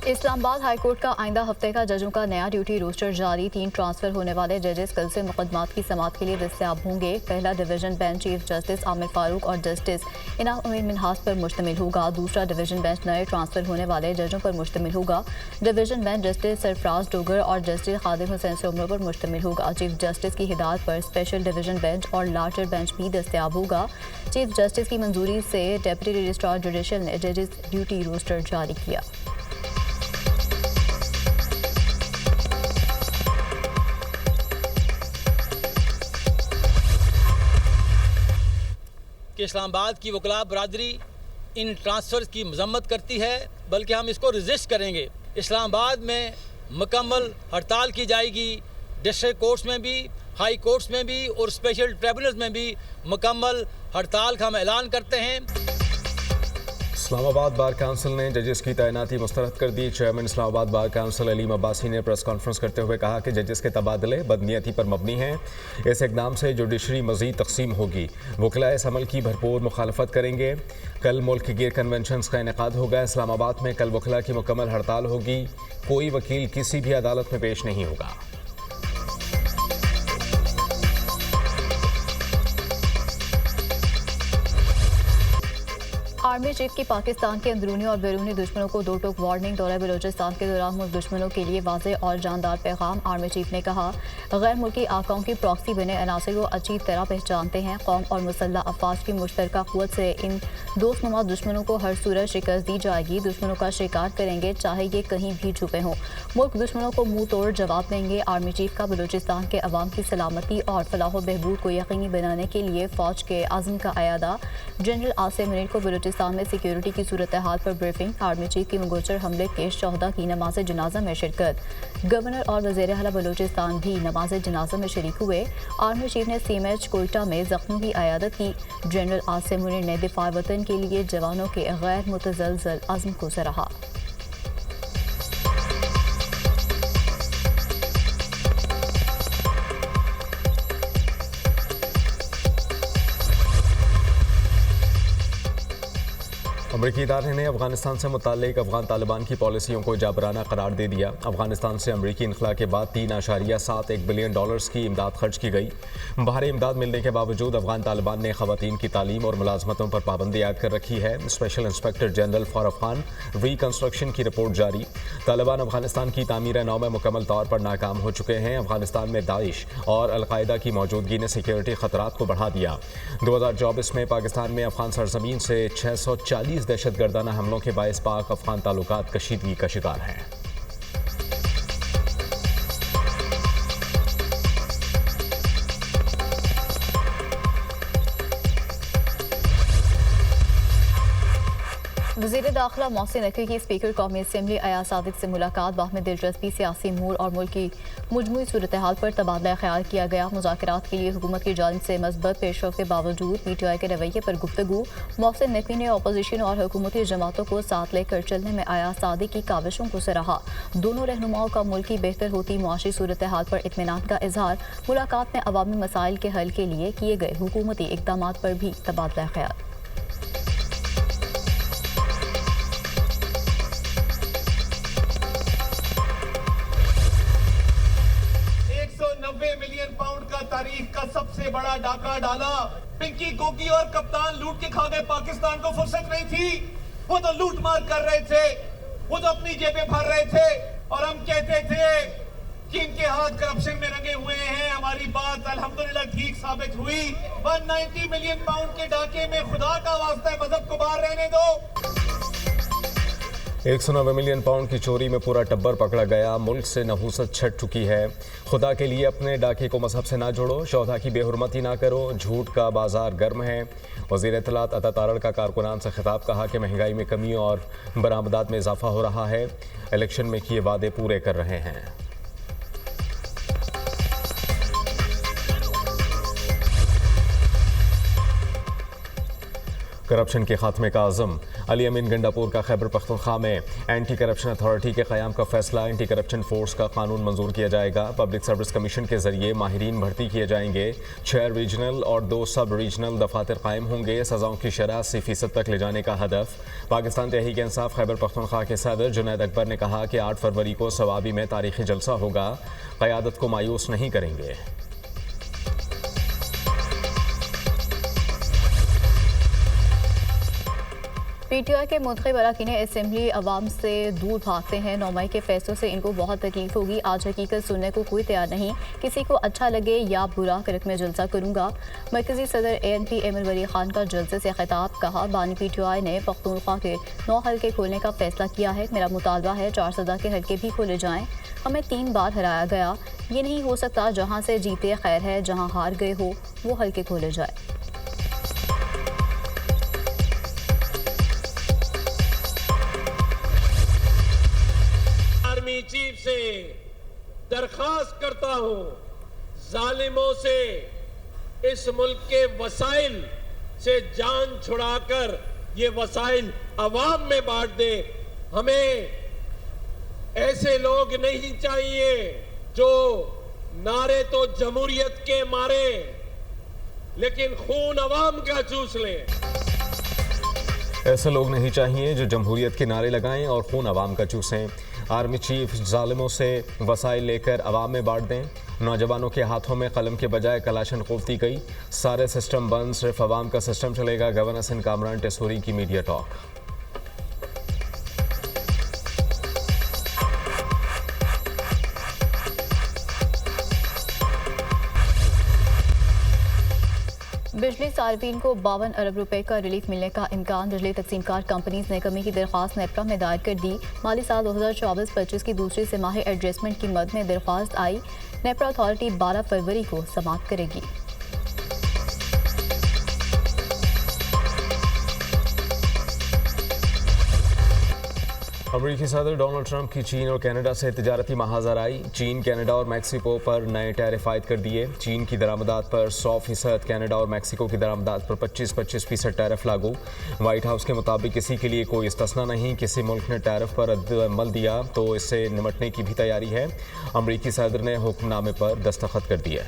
Islamabad high court का आइंदा हफ्ते का जजों का नया ड्यूटी रोस्टर जारी। 3 ट्रांसफर होने वाले जजेस कल से मुकदमात की समाअत के लिए दस्तयाब होंगे। पहला division bench chief justice Aamir Farooq और जस्टिस इनाम अमीन मिन्हास पर मुश्तमिल होगा। दूसरा डिवीजन बेंच नए ट्रांसफर होने वाले जजों पर मुश्तमिल होगा। Division bench justice Sarfaraz Dogar और जस्टिस खादिम हुसैन सोमरो पर मुश्तमिल होगा। चीफ जस्टिस की हिदायत पर स्पेशल डिवीजन बेंच और लार्जर बेंच भी दस्तयाब होगा। चीफ जस्टिस की मंजूरी से डेप्यूटी रजिस्ट्रार जुडिशल ने जजेस ड्यूटी रोस्टर जारी किया। कि इस्लामाबाद की वकला बरादरी इन ट्रांसफ़र्स की मजम्मत करती है, बल्कि हम इसको रजिस्ट करेंगे। इस्लामाबाद में मुकम्मल हड़ताल की जाएगी। डिस्ट्रिक्ट कोर्ट्स में भी, हाई कोर्ट्स में भी और स्पेशल ट्रिब्यूनल्स में भी मुकम्मल हड़ताल का हम ऐलान करते हैं। इस्लामाबाद बार काउंसिल ने जजेस की तैनाती मुस्तरद कर दी। Chairman Islamabad bar council Aleem Abbasi ने प्रेस कॉन्फ्रेंस करते हुए कहा कि जजेस के तबादले बदनीयती पर मबनी हैं। इस इकदाम से जुडिशरी मजीद तकसीम होगी। वकला इस अमल की भरपूर मुखालफत करेंगे। कल मुल्क गिर कन्वेंशन का इनेकाद होगा। इस्लामाबाद में कल वकला की मुकम्मल हड़ताल होगी। कोई वकील किसी भी अदालत में पेश नहीं होगा। आर्मी चीफ की पाकिस्तान के अंदरूनी और बैरूनी दुश्मनों को दो टोक वार्निंग। दौरा बलोचिस्तान के दौरान मुल्क दुश्मनों के लिए वाज़ेह और जानदार पैगाम। आर्मी चीफ ने कहा, गैर मुल्की आकाओं की प्रॉक्सी बने अनासर को अच्छी तरह पहचानते हैं। कौम और मुसल्लह अफवाज की मुश्तरका क़ुव्वत से इन दोस्तनुमा दुश्मनों को हर सूरत शिकस्त दी जाएगी। दुश्मनों का शिकार करेंगे, चाहे ये कहीं भी छुपे हों। मुल्क दुश्मनों को मुंह तोड़ जवाब देंगे। आर्मी चीफ का बलोचिस्तान के अवाम की सलामती और फलाह बहबूद को यकीनी बनाने के लिए फ़ौज के आज़म का अयादा। जनरल आसिम मुनीर को बलोचिस्तान में सिक्योरिटी की सूरत हाल पर ब्रीफिंग। आर्मी चीफ की मुगोचर हमले के शहदा की नमाज जनाजा में शिरकत। गवर्नर और वज़ीर आला बलोचिस्तान भी नमाज जनाजा में शरीक हुए। आर्मी चीफ ने CMH कोयटा में जख्मों की अयादत की। जनरल आसिम मुनीर ने दिफा वतन के लिए जवानों के गैर मुतज़लज़ल अज़्म को सराहा। अमरीकी इदारे ने अफगानिस्तान से मुताल्लिक अफगान तालिबान की पॉलिसियों को जाबराना करार दे दिया। अफगानिस्तान से अमरीकी इनखला के बाद $3.71 बिलियन की इमदाद खर्च की गई। बाहरी इमदाद मिलने के बावजूद अफगान तालिबान ने खवातीन की तालीम और मुलाजमतों पर पाबंदी आयद कर रखी है। Special inspector general for Afghan reconstruction की रिपोर्ट जारी। तालिबान अफगानिस्तान की तामीर नौ में मुकम्मल तौर पर नाकाम हो चुके हैं। अफगानिस्तान में दाइश और अलकायदा की मौजूदगी ने सिक्योरिटी खतरात को बढ़ा दिया। 2024 में पाकिस्तान में अफगान सरजमीन से 640 दहशतगर्दाना हमलों के बायस पाक अफगान ताल्लुकात कशीदगी का शिकार हैं। वज़ीर दाखिला मोहसिन नकवी की स्पीकर कौमी असम्बली अयाज सादिक से मुलाकात। बाह में दिलचस्पी, सियासी मूड और मुल्क की मजमूई सूरत हाल पर तबादला ख्याल किया गया। मुज़ाकरात के लिए हुकूमत की जानिब से मस्बत पेशरफ के बावजूद PTI के रवैये पर गुफ्तगू। मोहसिन नकवी ने अपोजिशन और हुकूमती जमातों को साथ लेकर चलने में अयाज सादिक की काविशों को सराहा। दोनों रहनुमाओं का मुल्क की बेहतर होती मुआशी सूरत हाल पर इत्मीनान का इजहार। मुलाकात में अवामी मसाइल के हल के लिए किए गए हुकूमती इक़दाम पर भी तबादला ख्याल। 90 मिलियन पाउंड का तारीख का सबसे बड़ा डाका डाला। पिंकी, गोगी और कप्तान लूट के खा गए। पाकिस्तान को फुर्सत नहीं थी। वो तो लूट मार कर रहे थे, वो तो अपनी जेबें भर रहे थे और हम कहते थे कि इनके हाथ करप्शन में रंगे हुए हैं। हमारी बात अल्हम्दुलिल्लाह ठीक साबित हुई। 190 मिलियन पाउंड के डाके में खुदा का वास्ता है, मजहब को बाहर रहने दो। 190 मिलियन पाउंड की चोरी में पूरा टब्बर पकड़ा गया। मुल्क से नहूसत छट चुकी है। खुदा के लिए अपने डाके को मजहब से ना जोड़ो, शोधा की बेहुरमती ना करो। झूठ का बाजार गर्म है। वज़ीर इत्तलात अता तारड़ का कारकुनान से खिताब। कहा कि महंगाई में कमी और बरामदात में इजाफा हो रहा है। इलेक्शन में किए वादे पूरे कर रहे हैं। करप्शन के खात्मे का आज़म। अली अमीन गंडापुर का खैबर पख्तूनख्वा में एंटी करप्शन अथॉरिटी के क़याम का फैसला। एंटी करप्शन फोर्स का कानून मंजूर किया जाएगा। पब्लिक सर्विस कमीशन के जरिए माहिरीन भर्ती किए जाएंगे। 6 रीजनल और 2 सब रीजनल दफातर कायम होंगे। सजाओं की शरह 80% तक ले जाने का हदफ। पाकिस्तान तहरीक इंसाफ खैबर पख्तूनख्वा के सदर जुनैद अकबर ने कहा कि 8 फरवरी को सवाबी में तारीखी जलसा होगा। क़यादत को मायूस नहीं करेंगे। पीटीआई के मुंतखब अरकान असेंबली अवाम से दूर भागते हैं। 9 मई के फैसलों से इनको बहुत तकलीफ होगी। आज हकीकत सुनने को कोई तैयार नहीं। किसी को अच्छा लगे या बुरा करक में जलसा करूंगा। मरकजी सदर ANP एमल वली खान का जलसे से खिताब। कहा, बानी पीटीआई ने पख्तूनख्वा के 9 हल्के खोलने का फैसला किया है। मेरा मुतालबा है 4 सदा के हल्के भी खोले जाएँ। हमें 3 बार हराया गया। ये नहीं हो सकता जहाँ से जीते खैर है, जहाँ हार गए हो वो हल्के खोले जाए। आर्मी चीफ से दरखास्त करता हूं, जालिमों से इस मुल्क के वसाइल से जान छुड़ाकर ये वसाइल अवाम में बांट दे। हमें ऐसे लोग नहीं चाहिए जो नारे तो जमहूरियत के मारे लेकिन खून अवाम का चूस लें। ऐसे लोग नहीं चाहिए जो जमहूरियत के नारे लगाएं और खून अवाम का चूसें। आर्मी चीफ जालिमों से वसाइल लेकर अवाम में बांट दें। नौजवानों के हाथों में कलम के बजाय कलाशन खोलती गई। सारे सिस्टम बंद, सिर्फ अवाम का सिस्टम चलेगा। गवर्नर सिंध कामरान टेसूरी की मीडिया टॉक। बिजली सार्फिन को 52 अरब रुपए का रिलीफ मिलने का इम्कान। बिजली तकसीमकार कंपनीज ने कमी की दरख्वास्त नेपरा में दायर कर दी। माली साल 2024-25 की दूसरी तिमाही एडजस्टमेंट की मद में दरख्वास्त आई। नेपरा अथॉरिटी 12 फरवरी को समाप्त करेगी। अमेरिकी सदर डोनाल्ड ट्रंप की चीन और कनाडा से तिजारती महाजराई। चीन कनाडा और मैक्सिको पर नए टैरिफ आयद कर दिए। चीन की दरामदात पर 100%, कनाडा और मैक्सिको की दरामदात पर 25% टैरिफ लागू। व्हाइट हाउस के मुताबिक किसी के लिए कोई इस्तिस्ना नहीं। किसी मुल्क ने टैरिफ पर रद्द-ए-अमल दिया तो इससे निमटने की भी तैयारी है। अमेरिकी सदर ने हुक्मनामे पर दस्तखत कर दिए।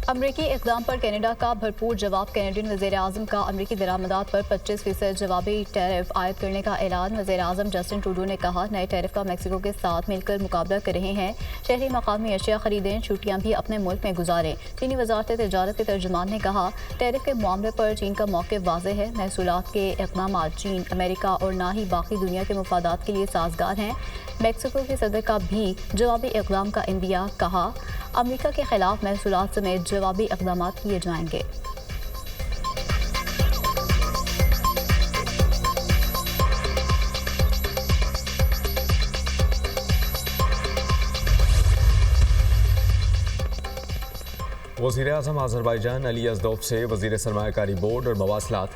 अमरीकी इक़दाम पर कनाडा का भरपूर जवाब। कैनेडियन वज़ीर-ए-आज़म का अमरीकी दरामदात पर 25% जवाबी टैरिफ आयद करने का ऐलान। वज़ीर-ए-आज़म जस्टिन ट्रूडो ने कहा, नए टैरिफ का मैक्सिको के साथ मिलकर मुकाबला कर रहे हैं। शहरी मकामी अशिया खरीदें, छुट्टियां भी अपने मुल्क में गुजारें। चीनी वज़ारत तिजारत के तर्जुमान ने कहा, टैरिफ के मामले पर चीन का मौक़िफ़ वाज़ेह है। महसूलात के इक़दाम चीन, अमेरिका और ना ही बाकी दुनिया के मफादात के लिए साजगार हैं। मैक्सिको के सदर का भी जवाबी इक़दाम का इंदिया। कहा, अमेरिका के खिलाफ महसूलात समेत जवाबी इक़दाम किए जाएंगे। वज़ीर-ए-आज़म अज़रबैजान अली यज़दोव से वज़ीर सरमायाकारी बोर्ड और मवासलात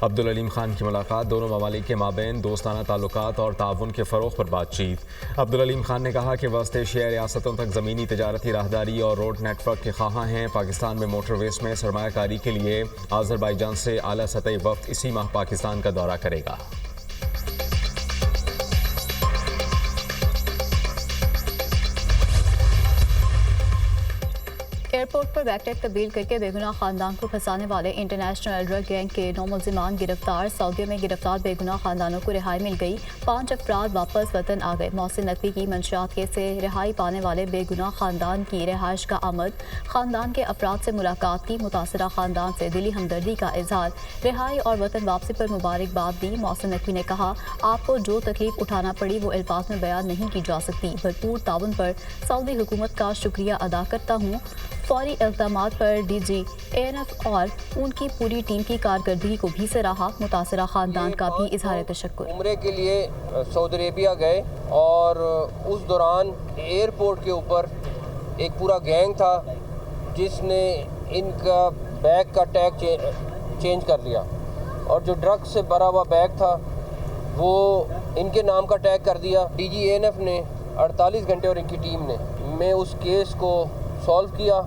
अब्दुल अलीम खान की मुलाकात। दोनों ममालिक के माबैन दोस्ताना ताल्लुकात और ताउन के फ़रोग़ पर बातचीत। अब्दुल अलीम खान ने कहा कि वस्त एशियाई रियासतों तक ज़मीनी तिजारती राहदारी और रोड नेटवर्क के ख़्वाहां हैं। पाकिस्तान में मोटरवेज़ में सरमायाकारी के लिए अज़रबैजान से आला सतही वफ़द इसी माह पाकिस्तान का दौरा करेगा। एयरपोर्ट पर बैकटैग तब्दील करके बेगुनाह खानदान को फंसाने वाले इंटरनेशनल ड्रग गैंग के 9 मुल्ज़िमान गिरफ्तार। सऊदी में गिरफ्तार बेगुनाह खानदानों को रिहाई मिल गई। 5 अफराद वापस वतन आ गए। मोहसिन नकवी की मंशियात केस से रिहाई पाने वाले बेगुनाह खानदान की रिहाइश का आमद। खानदान के अफराद से मुलाकात की। मुतासरा खानदान से दिली हमदर्दी का इजहार। रिहाई और वतन वापसी पर मुबारकबाद दी। मोहसिन नकवी ने कहा, आपको जो तकलीफ उठाना पड़ी वो अल्फाज में बयान नहीं की जा सकती। भरपूर ताउन पर सऊदी हुकूमत का शुक्रिया अदा करता हूँ। फौरी इक़दामात पर DG ANF और उनकी पूरी टीम की कारकर्दगी को भी सराहा। मुतासरा खानदान का भी इजहार तशक्कुर। उम्रे के लिए सऊदी अरेबिया गए और उस दौरान एयरपोर्ट के ऊपर एक पूरा गैंग था जिसने इनका बैग का टैग चेंज कर लिया और जो ड्रग्स से भरा हुआ बैग था वो इनके नाम का टैग कर दिया। DG ANF ने 48 घंटे और इनकी टीम ने उस केस को सॉल्व किया।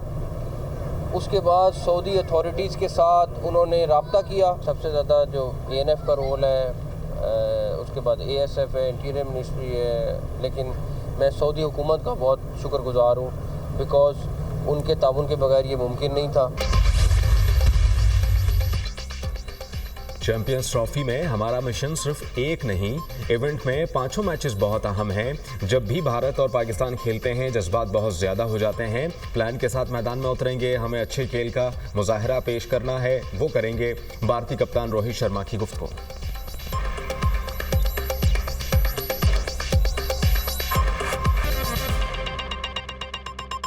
उसके बाद सऊदी अथॉरिटीज़ के साथ उन्होंने रब्ता किया। सबसे ज़्यादा जो ANF का रोल है, उसके बाद ASF है, इंटीरियर मिनिस्ट्री है, लेकिन मैं सऊदी हुकूमत का बहुत शुक्रगुजार हूँ बिकॉज़ उनके ताउन के बगैर ये मुमकिन नहीं था। चैंपियंस ट्रॉफी में हमारा मिशन सिर्फ एक नहीं, इवेंट में 5 मैचेस बहुत अहम हैं। जब भी भारत और पाकिस्तान खेलते हैं जज्बात बहुत ज़्यादा हो जाते हैं। प्लान के साथ मैदान में उतरेंगे, हमें अच्छे खेल का मुजाहरा पेश करना है, वो करेंगे। भारतीय कप्तान रोहित शर्मा की गुफ्तगू।